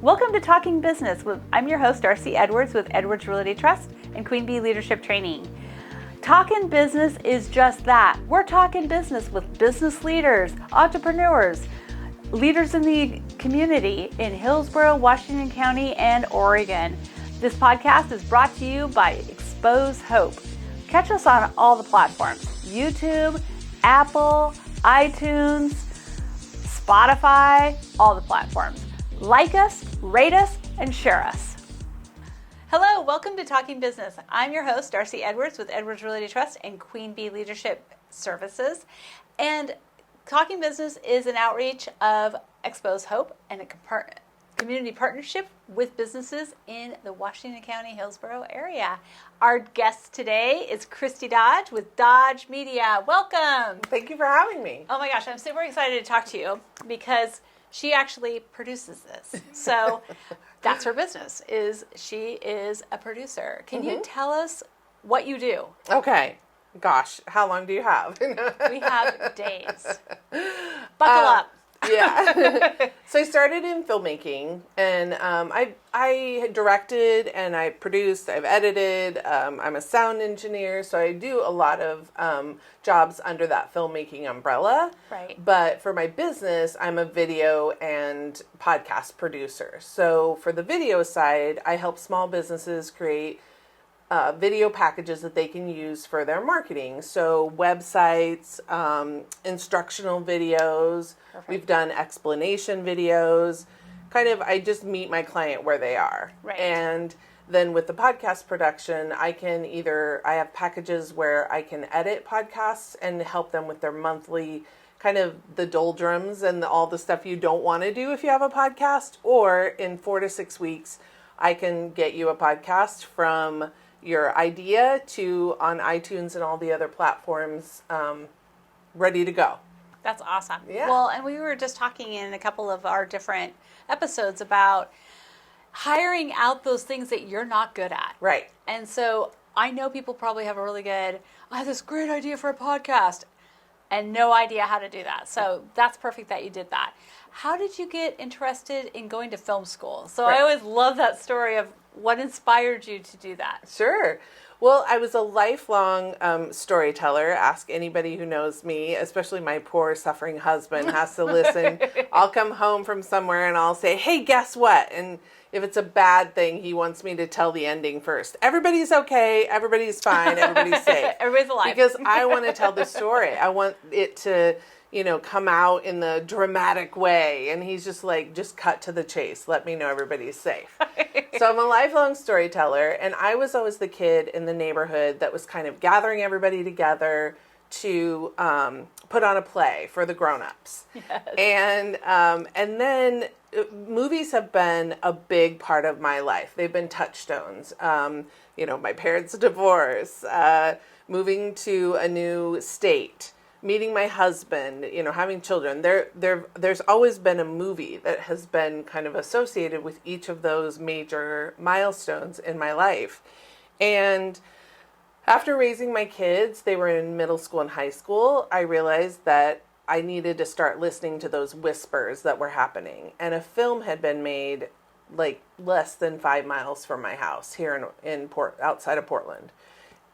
Welcome to Talking Business. I'm your host, Darcy Edwards with Edwards Realty Trust and Queen Bee Leadership Training. Talking Business is just that. We're talking business with business leaders, entrepreneurs, leaders in the community in Hillsborough, Washington County, and Oregon. This podcast is brought to you by Expose Hope. Catch us on all the platforms: YouTube, Apple, iTunes, Spotify, all the platforms. Like us, rate us, and share us. Hello, welcome to Talking Business. I'm your host, Darcy Edwards with Edwards Realty Trust and Queen Bee Leadership Services. And Talking Business is an outreach of Expose Hope and a community partnership with businesses in the Washington County, Hillsborough area. Our guest today is Christi Dodge with Dodge Media. Welcome. Thank you for having me. Oh my gosh, I'm super excited to talk to you because she actually produces this. So that's her business, she is a producer. Can you tell us what you do? Okay. Gosh, how long do you have? We have days. Buckle up. Yeah. So I started in filmmaking, and I directed and I produced, I've edited, I'm a sound engineer, so I do a lot of jobs under that filmmaking umbrella. Right. But for my business, I'm a video and podcast producer. So for the video side, I help small businesses create video packages that they can use for their marketing. So websites, instructional videos. Perfect. We've done explanation videos. I just meet my client where they are. Right. And then with the podcast production, I have packages where I can edit podcasts and help them with their monthly kind of the doldrums and all the stuff you don't want to do if you have a podcast. Or in 4 to 6 weeks, I can get you a podcast from your idea to on iTunes and all the other platforms, ready to go. That's awesome. Yeah. Well, and we were just talking in a couple of our different episodes about hiring out those things that you're not good at. Right. And so I know people probably have I have this great idea for a podcast and no idea how to do that. So that's perfect that you did that. How did you get interested in going to film school? So right. I always love that story of what inspired you to do that. Sure. Well, I was a lifelong storyteller. Ask anybody who knows me, especially my poor suffering husband has to listen. I'll come home from somewhere and I'll say, hey, guess what? And if it's a bad thing, he wants me to tell the ending first. Everybody's okay. Everybody's fine. Everybody's safe. Everybody's alive. Because I want to tell the story. I want it to, come out in the dramatic way. And he's just like, just cut to the chase. Let me know everybody's safe. So I'm a lifelong storyteller. And I was always the kid in the neighborhood that was kind of gathering everybody together to put on a play for the grown-ups. Yes. And then movies have been a big part of my life. They've been touchstones. My parents' divorce, moving to a new state, meeting my husband, having children. There's always been a movie that has been kind of associated with each of those major milestones in my life. And after raising my kids, they were in middle school and high school, I realized that I needed to start listening to those whispers that were happening. And a film had been made like less than 5 miles from my house here outside of Portland.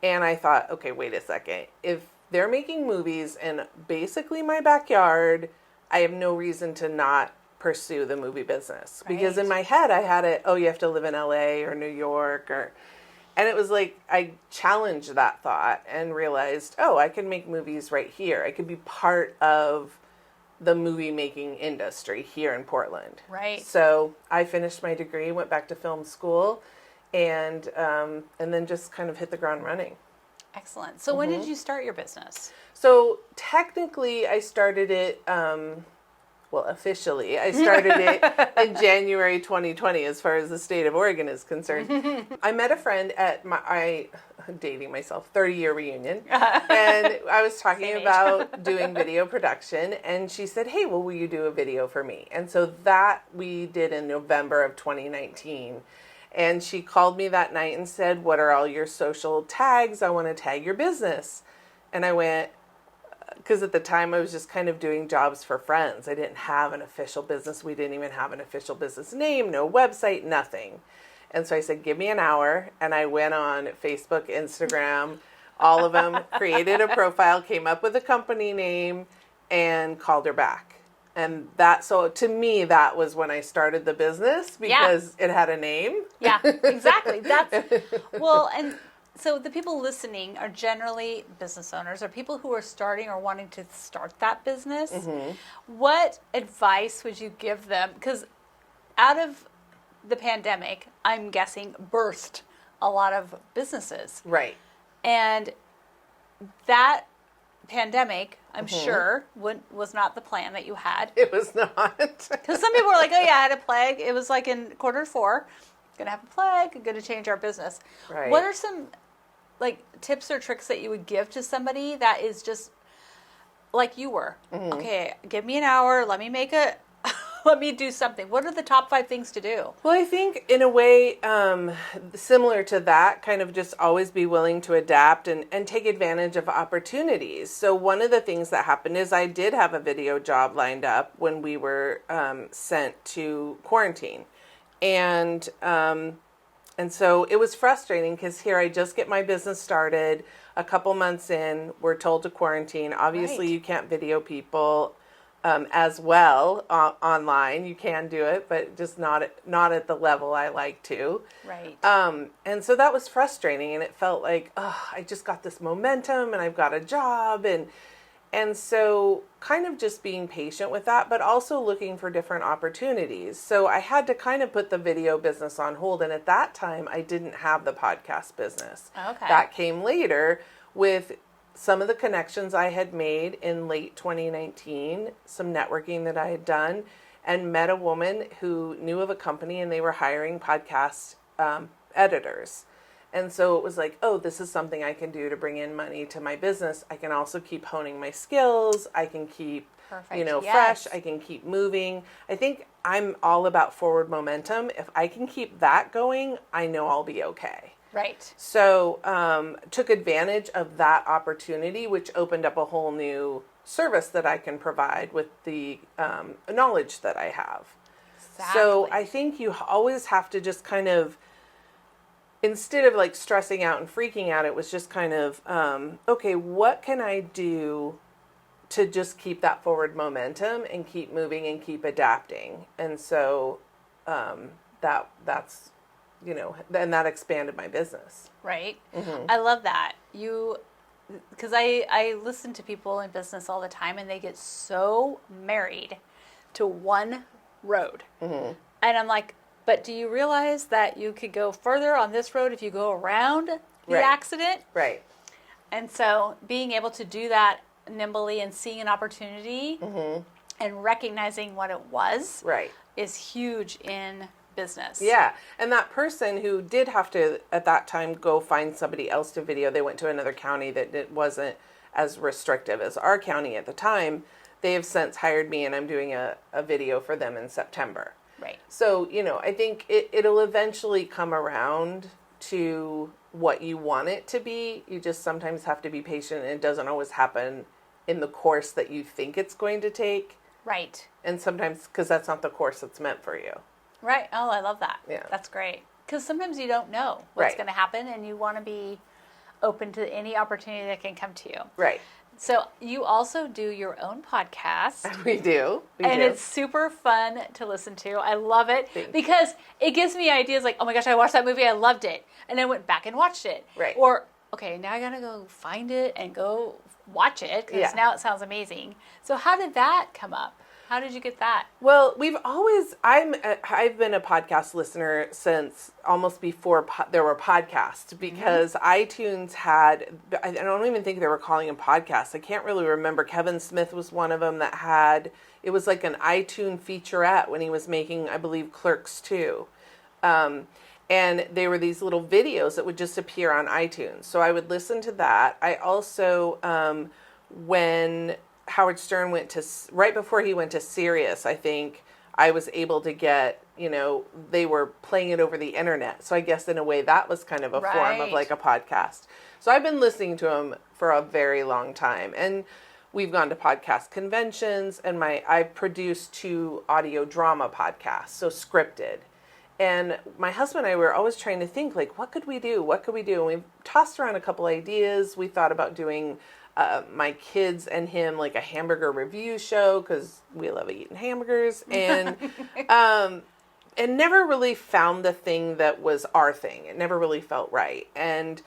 And I thought, okay, wait a second. If they're making movies in basically my backyard, I have no reason to not pursue the movie business. Right. Because in my head, I had it, you have to live in LA or New York and it was like, I challenged that thought and realized, I can make movies right here. I could be part of the movie making industry here in Portland. Right. So I finished my degree, went back to film school, and then just kind of hit the ground running. Excellent. So when did you start your business? So technically I started it, officially, I started it in January 2020 as far as the state of Oregon is concerned. I met a friend at dating myself, 30-year reunion, and I was talking about doing video production, and she said, hey, will you do a video for me? And so that we did in November of 2019. And she called me that night and said, what are all your social tags? I want to tag your business. And I went, because at the time I was just kind of doing jobs for friends. I didn't have an official business. We didn't even have an official business name, no website, nothing. And so I said, give me an hour. And I went on Facebook, Instagram, all of them, created a profile, came up with a company name, and called her back. And so to me, that was when I started the business, because it had a name. Yeah, exactly. And so the people listening are generally business owners or people who are starting or wanting to start that business. Mm-hmm. What advice would you give them? Because out of the pandemic, I'm guessing, birthed a lot of businesses. Right. And that pandemic, I'm sure, was not the plan that you had. It was not. Because some people were like, oh yeah, I had a plague. It was like in Q4, going to have a plague, going to change our business. Right. What are some tips or tricks that you would give to somebody that is just like you were? Mm-hmm. Okay, give me an hour. Let me do something. What are the top 5 things to do? Well, I think in a way, similar to that, kind of just always be willing to adapt and take advantage of opportunities. So one of the things that happened is I did have a video job lined up when we were sent to quarantine. And so it was frustrating because here I just get my business started. A couple months in, we're told to quarantine. Obviously, You can't video people as well online. You can do it, but just not at the level I like to. Right. And so that was frustrating, and it felt like, I just got this momentum, and I've got a job, and so kind of just being patient with that, but also looking for different opportunities. So I had to kind of put the video business on hold. And at that time, I didn't have the podcast business. Okay. That came later with some of the connections I had made in late 2019, some networking that I had done, and met a woman who knew of a company, and they were hiring podcast editors. And so it was like, this is something I can do to bring in money to my business. I can also keep honing my skills. I can keep, fresh. I can keep moving. I think I'm all about forward momentum. If I can keep that going, I know I'll be okay. Right. So took advantage of that opportunity, which opened up a whole new service that I can provide with the knowledge that I have. Exactly. So I think you always have to just kind of, instead of stressing out and freaking out, it was just kind of, what can I do to just keep that forward momentum and keep moving and keep adapting? And so that's, and that expanded my business. Right. Mm-hmm. I love that. Because I listen to people in business all the time, and they get so married to one road. Mm-hmm. And I'm like, but do you realize that you could go further on this road if you go around the accident? Right. And so being able to do that nimbly and seeing an opportunity and recognizing what it was is huge in business. Yeah. And that person who did have to, at that time, go find somebody else to video, they went to another county that it wasn't as restrictive as our county at the time. They have since hired me, and I'm doing a video for them in September. Right. So, I think it'll eventually come around to what you want it to be. You just sometimes have to be patient, and it doesn't always happen in the course that you think it's going to take. Right. And sometimes, because that's not the course that's meant for you. Right. Oh, I love that. Yeah. That's great. Because sometimes you don't know what's going to happen, and you want to be open to any opportunity that can come to you. Right. So you also do your own podcast. We do. It's super fun to listen to. I love it because it gives me ideas like, oh my gosh, I watched that movie. I loved it. And I went back and watched it. Right. Or, okay, now I got to go find it and go watch it because now it sounds amazing. So how did that come up? How did you get that? Well, I've been a podcast listener since almost before there were podcasts, because iTunes had, I don't even think they were calling them podcasts. I can't really remember. Kevin Smith was one of them that had, it was like an iTunes featurette when he was making, I believe, Clerks 2. And they were these little videos that would just appear on iTunes. So I would listen to that. I also, when Howard Stern right before he went to Sirius, I think I was able to get, they were playing it over the internet. So I guess in a way that was kind of a form of like a podcast. So I've been listening to him for a very long time. And we've gone to podcast conventions, and I produced 2 audio drama podcasts, so scripted. And my husband and I were always trying to think, like, what could we do? What could we do? And we tossed around a couple ideas. We thought about doing my kids and him like a hamburger review show, because we love eating hamburgers, and never really found the thing that was our thing. It never really felt right. And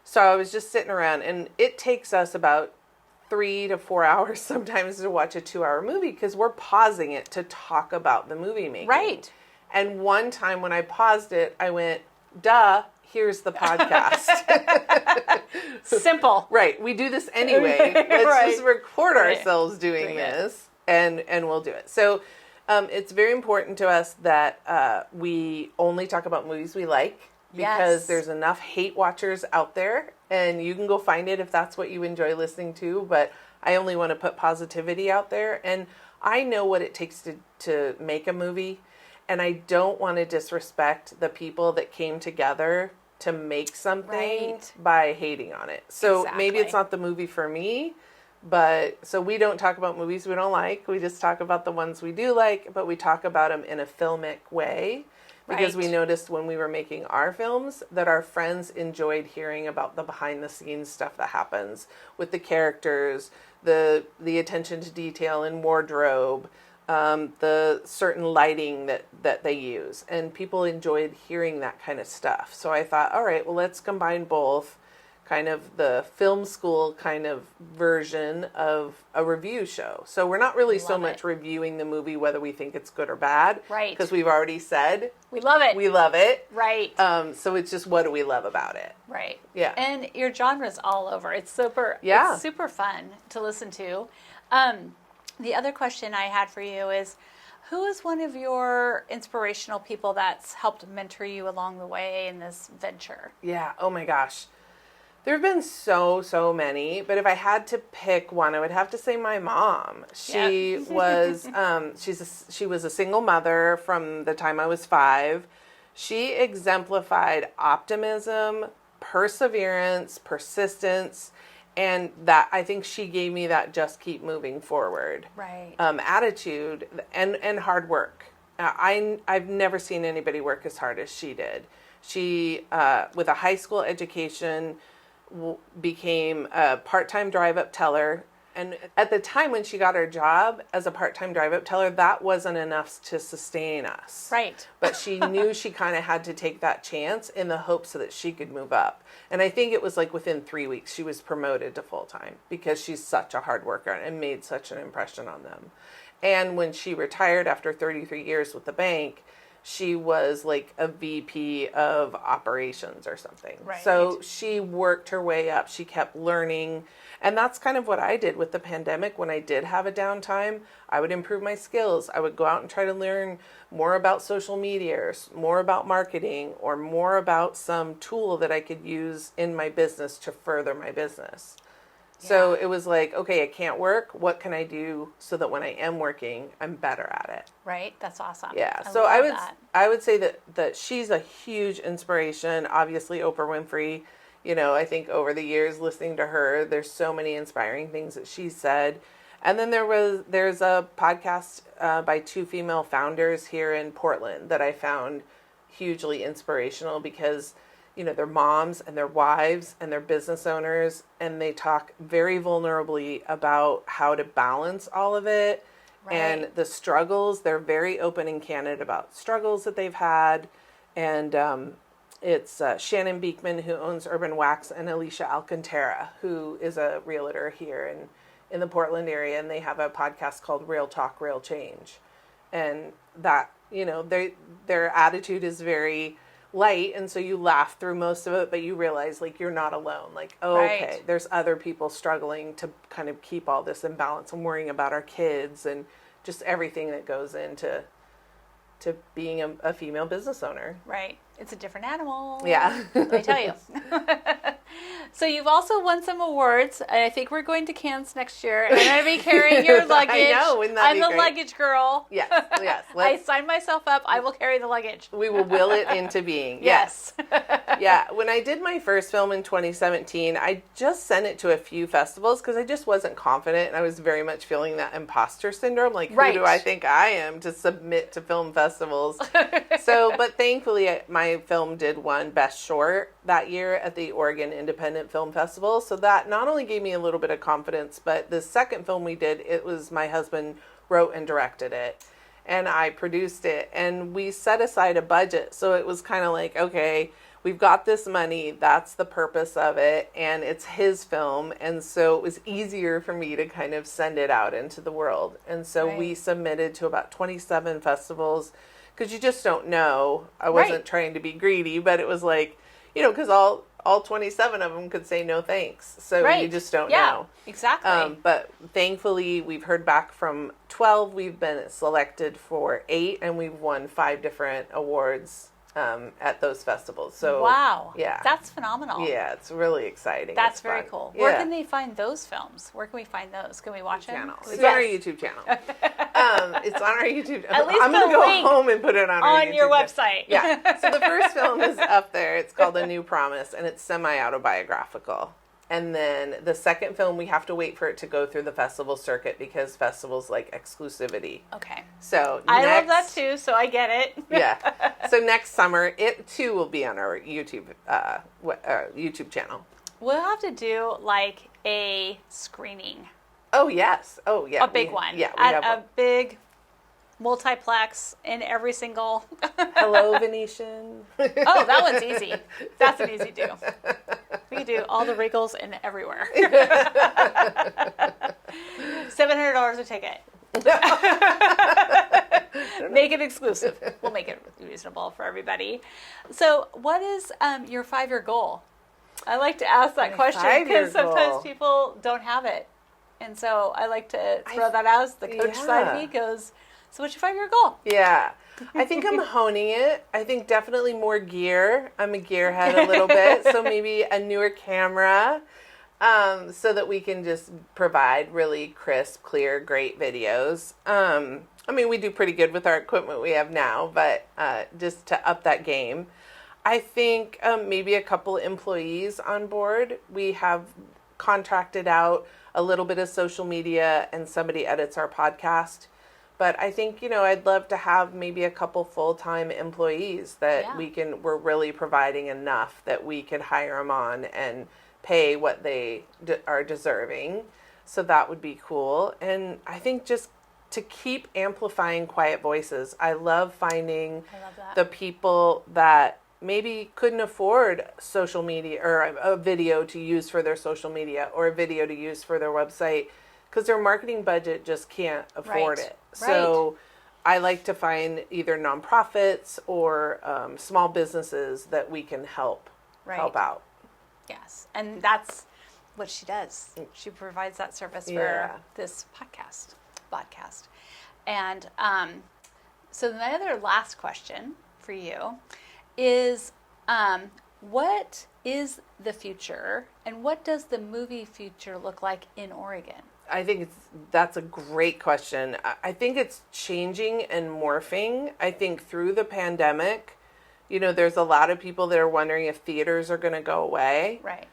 so I was just sitting around, and it takes us about 3 to 4 hours sometimes to watch a 2-hour movie, because we're pausing it to talk about the movie making. Right. And one time when I paused it, I went, duh, here's the podcast. Simple. Right. We do this anyway. Let's just record ourselves doing this, and we'll do it. So it's very important to us that we only talk about movies we like, because there's enough hate watchers out there, and you can go find it if that's what you enjoy listening to. But I only want to put positivity out there. And I know what it takes to make a movie. And I don't want to disrespect the people that came together to make something by hating on it. So maybe it's not the movie for me, but so we don't talk about movies we don't like. We just talk about the ones we do like, but we talk about them in a filmic way, because we noticed when we were making our films that our friends enjoyed hearing about the behind the scenes stuff that happens with the characters, the attention to detail in wardrobe, the certain lighting that they use, and people enjoyed hearing that kind of stuff. So I thought, all right, well, let's combine both, kind of the film school kind of version of a review show. So we're not really so much reviewing the movie whether we think it's good or bad, right? Because we've already said we love it. We love it, right? So it's just, what do we love about it, right? Yeah. And your genre's all over. It's super. Yeah. It's super fun to listen to. The other question I had for you is, who is one of your inspirational people that's helped mentor you along the way in this venture? Yeah. Oh my gosh. There have been so many, but if I had to pick one, I would have to say my mom. She was she was a single mother from the time I was 5. She exemplified optimism, perseverance, persistence, and that, I think she gave me that just keep moving forward attitude and hard work. I've never seen anybody work as hard as she did. She, with a high school education, became a part-time drive-up teller. And at the time when she got her job as a part-time drive-up teller, that wasn't enough to sustain us. Right. But she knew she kind of had to take that chance in the hope so that she could move up. And I think it was like within 3 weeks she was promoted to full-time, because she's such a hard worker and made such an impression on them. And when she retired after 33 years with the bank, she was like a VP of operations or something. Right. So she worked her way up. She kept learning. And that's kind of what I did with the pandemic. When I did have a downtime, I would improve my skills. I would go out and try to learn more about social media, or more about marketing, or more about some tool that I could use in my business to further my business. So it was like, okay, I can't work. What can I do so that when I am working, I'm better at it? Right. That's awesome. Yeah. So I would say that she's a huge inspiration. Obviously, Oprah Winfrey. You know, I think over the years listening to her, there's so many inspiring things that she said. And then there's a podcast by 2 female founders here in Portland that I found hugely inspirational, because you know, they're moms and they're wives and they're business owners, and they talk very vulnerably about how to balance all of it and the struggles. They're very open and candid about struggles that they've had. And it's Shannon Beekman, who owns Urban Wax, and Alicia Alcantara, who is a realtor here in the Portland area. And they have a podcast called Real Talk, Real Change. And that, you know, their attitude is very light, and so you laugh through most of it, but you realize like you're not alone. Like, oh, okay, there's other people struggling to kind of keep all this in balance, and worrying about our kids and just everything that goes into being a female business owner. Right. It's a different animal. Yeah. Let me tell you. So you've also won some awards. I think we're going to Cannes next year. And I'm going to be carrying your luggage. I know, wouldn't that I'm be the great? luggage girl. Yes. I signed myself up. I will carry the luggage. We will will it into being. Yes. Yeah. When I did my first film in 2017, I just sent it to a few festivals because I just wasn't confident. And I was very much feeling that imposter syndrome. Like, Right. who do I think I am to submit to film festivals? But thankfully, my film did win Best Short that year at the Oregon Independent Film Festival. So that not only gave me a little bit of confidence, but the second film we did, it was my husband wrote and directed it. And I produced it. And we set aside a budget. So it was kind of like, okay, we've got this money. That's the purpose of it. And it's his film. And so it was easier for me to kind of send it out into the world. And so we submitted to about 27 festivals. Because you just don't know. I wasn't trying to be greedy, but it was like, because all 27 of them could say no thanks. So you just don't know. Exactly. But thankfully, we've heard back from 12. We've been selected for 8, and we've won 5 different awards at those festivals. So wow. Yeah. That's phenomenal. Yeah, it's really exciting. That's it's very fun. cool. Yeah. Where can they find those films? Where can we find those? Can we watch them? It's on our YouTube channel. It's on our YouTube. At least I'm going to the go link home and put it on our YouTube your channel. website. Yeah. So the first film is up there. It's called A New Promise, and it's semi-autobiographical. And then the second film, we have to wait for it to go through the festival circuit because festivals like exclusivity. Okay. So I love that too, so I get it. Yeah. So next summer, it too will be on our YouTube YouTube channel. We'll have to do like a screening. Oh yes. Oh yeah. A big one. Yeah. We At have a big multiplex in every single. Hello, Venetian. Oh, that one's easy. That's an easy do. We can do all the Regals and everywhere. $700 a ticket. Make it exclusive. We'll make it reasonable for everybody. So, what is your 5-year goal? I like to ask that question because sometimes people don't have it, and so I like to throw that out as the coach side of me goes. So, what's your 5-year goal? Yeah. I think I'm honing it. I think definitely more gear. I'm a gearhead a little bit. So maybe a newer camera so that we can just provide really crisp, clear, great videos. I mean, we do pretty good with our equipment we have now, but just to up that game. I think maybe a couple employees on board. We have contracted out a little bit of social media and somebody edits our podcast. But I think, I'd love to have maybe a couple full-time employees that we're really providing enough that we could hire them on and pay what they are deserving. So that would be cool. And I think just to keep amplifying quiet voices. I love finding the people that maybe couldn't afford social media or a video to use for their social media or a video to use for their website because their marketing budget just can't afford it. So I like to find either nonprofits or small businesses that we can help out. Yes, and that's what she does. She provides that service for this podcast. And so my other last question for you is, what is the future, and what does the movie future look like in Oregon? I think that's a great question. I think it's changing and morphing. I think through the pandemic, there's a lot of people that are wondering if theaters are going to go away. Right.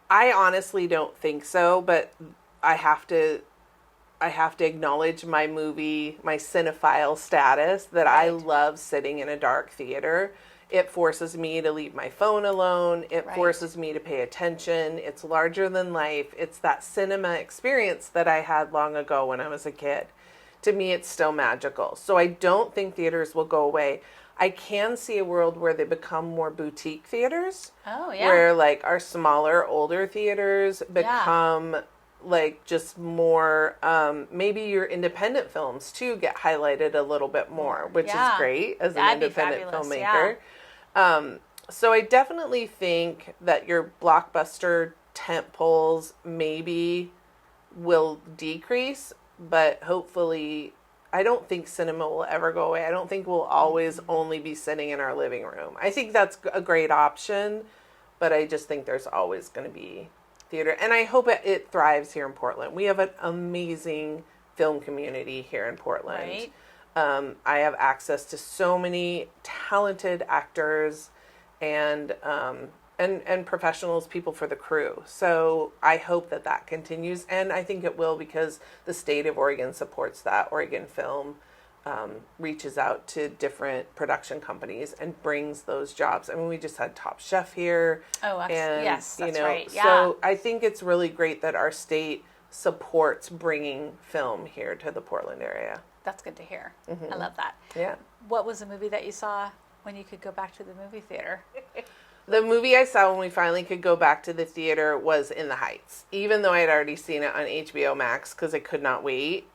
I honestly don't think so, but I have to acknowledge my cinephile status that I love sitting in a dark theater. It forces me to leave my phone alone. It forces me to pay attention. It's larger than life. It's that cinema experience that I had long ago when I was a kid. To me, it's still magical. So I don't think theaters will go away. I can see a world where they become more boutique theaters. Oh, yeah. Where like our smaller, older theaters become like just more, maybe your independent films too get highlighted a little bit more, which is great as an independent filmmaker. So I definitely think that your blockbuster tentpoles maybe will decrease, but hopefully I don't think cinema will ever go away. I don't think we'll always only be sitting in our living room. I think that's a great option, but I just think there's always going to be theater. And I hope it thrives here in Portland. We have an amazing film community here in Portland. Right. I have access to so many talented actors and professionals, people for the crew. So I hope that continues, and I think it will, because the state of Oregon supports that. Oregon Film reaches out to different production companies and brings those jobs. I mean, we just had Top Chef here. Oh, and, yes, that's right. Yeah. So I think it's really great that our state supports bringing film here to the Portland area. That's good to hear. I love that. Yeah. What was the movie that you saw when you could go back to the movie theater? The movie I saw when we finally could go back to the theater was In the Heights. Even though I had already seen it on HBO Max because I could not wait,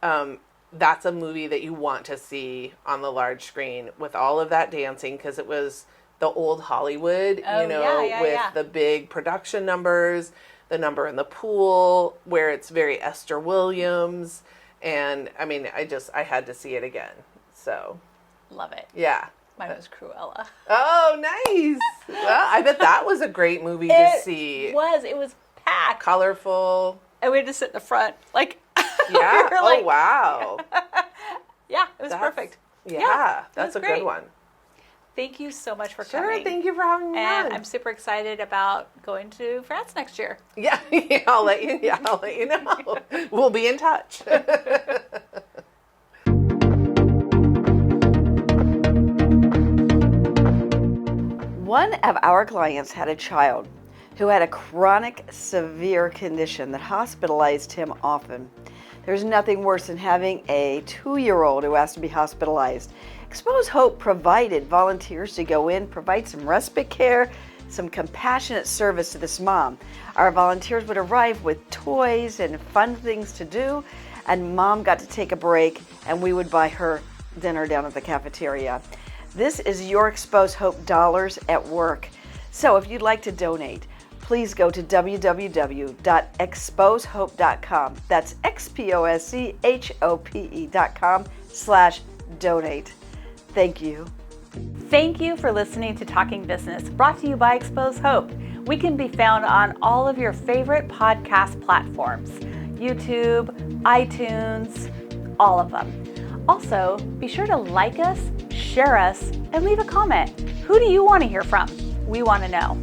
that's a movie that you want to see on the large screen with all of that dancing, because it was the old Hollywood, with the big production numbers, the number in the pool, where it's very Esther Williams. And I mean, I had to see it again. So. Love it. Yeah. Mine was Cruella. Oh, nice. Well, I bet that was a great movie to see. It was packed. Colorful. And we had to sit in the front. Like, yeah. we were like, oh, wow. Yeah, it was perfect. Yeah, that's a great. Good one. Thank you so much for Sure, coming. thank you for having me And on. I'm super excited about going to France next year. Yeah, I'll let you know. We'll be in touch. One of our clients had a child who had a chronic, severe condition that hospitalized him often. There's nothing worse than having a 2-year-old who has to be hospitalized. Expose Hope provided volunteers to go in, provide some respite care, some compassionate service to this mom. Our volunteers would arrive with toys and fun things to do, and mom got to take a break, and we would buy her dinner down at the cafeteria. This is your Expose Hope dollars at work. So if you'd like to donate, please go to www.exposehope.com. That's XPOSCHOPE.com/donate. Thank you. Thank you for listening to Talking Business, brought to you by Expose Hope. We can be found on all of your favorite podcast platforms, YouTube, iTunes, all of them. Also, be sure to like us, share us, and leave a comment. Who do you want to hear from? We want to know.